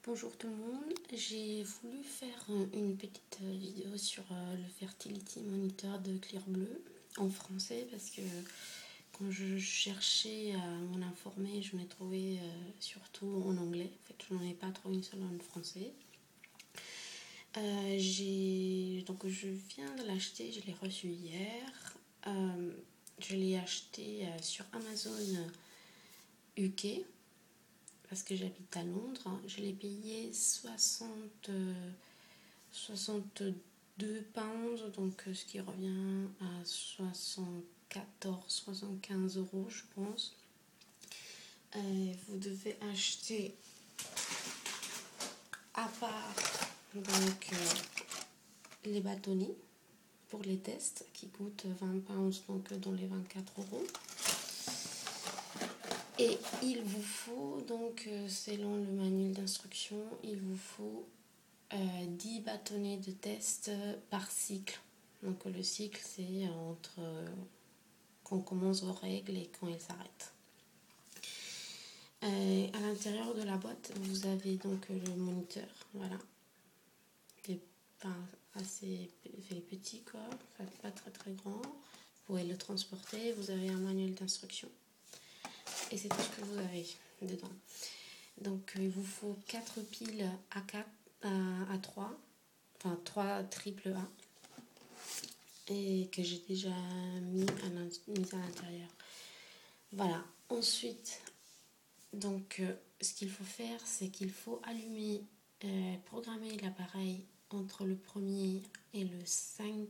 Bonjour tout le monde, j'ai voulu faire une petite vidéo sur le Fertility Monitor de Clearbleu en français parce que quand je cherchais à m'en informer, je n'ai trouvé surtout en anglais. En fait, je n'en ai pas trouvé une seule en français. Donc je viens de l'acheter, je l'ai reçu hier. Je l'ai acheté sur Amazon UK. Parce que j'habite à Londres, je l'ai payé 62 pounds, donc ce qui revient à 75 euros, je pense. Vous devez acheter à part donc, les bâtonnets pour les tests qui coûtent 20 pounds, donc dans les 24 euros. Et il vous faut, donc selon le manuel d'instruction, il vous faut 10 bâtonnets de test par cycle. Donc le cycle, c'est entre quand on commence vos règles et quand elles s'arrêtent. À l'intérieur de la boîte, vous avez donc le moniteur, voilà. Assez petit quoi, pas très très grand. Vous pouvez le transporter, vous avez un manuel d'instruction. Et c'est tout ce que vous avez dedans. Donc il vous faut 4 piles à 3, enfin 3 triple A, et que j'ai déjà mis à l'intérieur. Voilà, ensuite, donc ce qu'il faut faire, c'est qu'il faut allumer, programmer l'appareil entre le premier et le 5e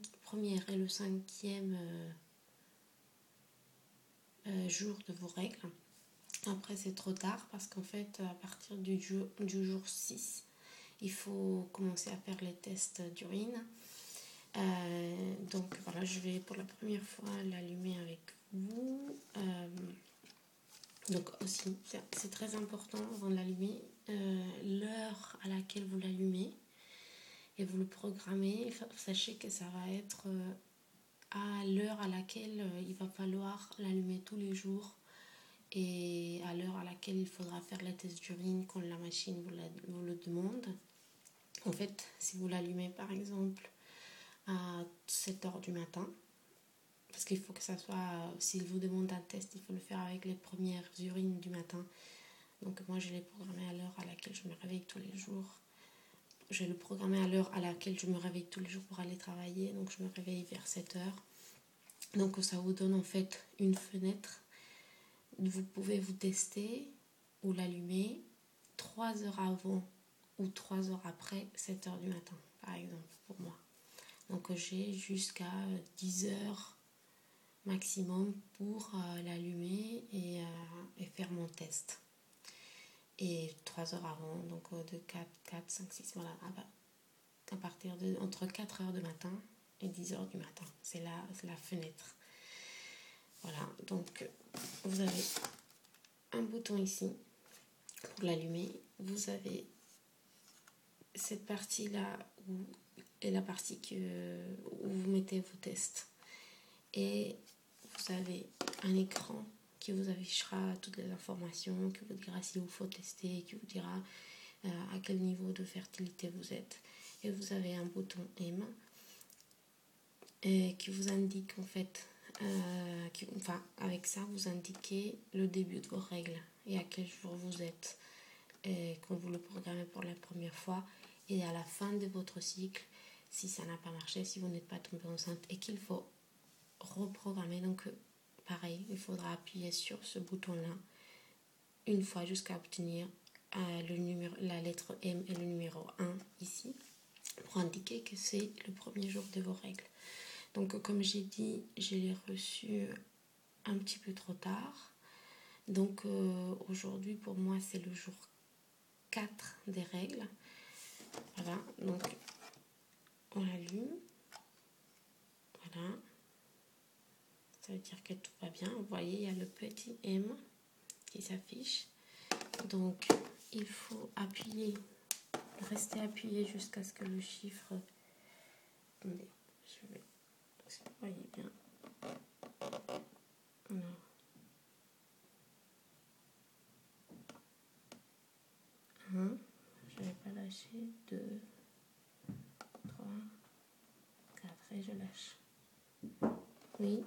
jour de vos règles. Après, c'est trop tard parce qu'en fait, à partir du jour 6, il faut commencer à faire les tests d'urine. Donc voilà, je vais pour la première fois l'allumer avec vous. Donc aussi, c'est très important avant de l'allumer, l'heure à laquelle vous l'allumez et vous le programmez. Sachez que ça va être à l'heure à laquelle il va falloir l'allumer tous les jours et à l'heure à laquelle il faudra faire les tests d'urine quand la machine vous le demande. En fait, si vous l'allumez par exemple à 7h du matin, parce qu'il faut que ça soit, s'il vous demande un test, il faut le faire avec les premières urines du matin. Donc moi je l'ai programmé à l'heure à laquelle je me réveille tous les jours. Je l'ai programmé à l'heure à laquelle je me réveille tous les jours pour aller travailler, donc je me réveille vers 7h. Donc ça vous donne en fait une fenêtre. Vous pouvez vous tester ou l'allumer 3 heures avant ou 3 heures après 7h du matin, par exemple, pour moi. Donc j'ai jusqu'à 10h maximum pour l'allumer et faire mon test. Et 3 heures avant, donc de 4, 5, 6, voilà, à partir de entre 4h du matin et 10h du matin. C'est la fenêtre. Voilà, donc vous avez un bouton ici pour l'allumer. Vous avez cette partie-là où est la partie où vous mettez vos tests. Et vous avez un écran qui vous affichera toutes les informations, qui vous dira s'il vous faut tester, qui vous dira à quel niveau de fertilité vous êtes. Et vous avez un bouton M qui vous indique en fait, avec ça vous indiquez le début de vos règles et à quel jour vous êtes quand vous le programmez pour la première fois, et à la fin de votre cycle, si ça n'a pas marché, si vous n'êtes pas tombé enceinte et qu'il faut reprogrammer, donc pareil, il faudra appuyer sur ce bouton là une fois jusqu'à obtenir la lettre M et le numéro 1 ici pour indiquer que c'est le premier jour de vos règles. Donc comme j'ai dit, je l'ai reçu un petit peu trop tard, donc aujourd'hui pour moi c'est le jour 4 des règles. Voilà, donc on l'allume, voilà, ça veut dire que tout va bien. Vous voyez, il y a le petit M qui s'affiche. Donc il faut rester appuyé jusqu'à ce que le chiffre, attendez, je vais, si vous voyez bien, alors, je vais lâcher. 2, 3, 4 et je lâche. Oui.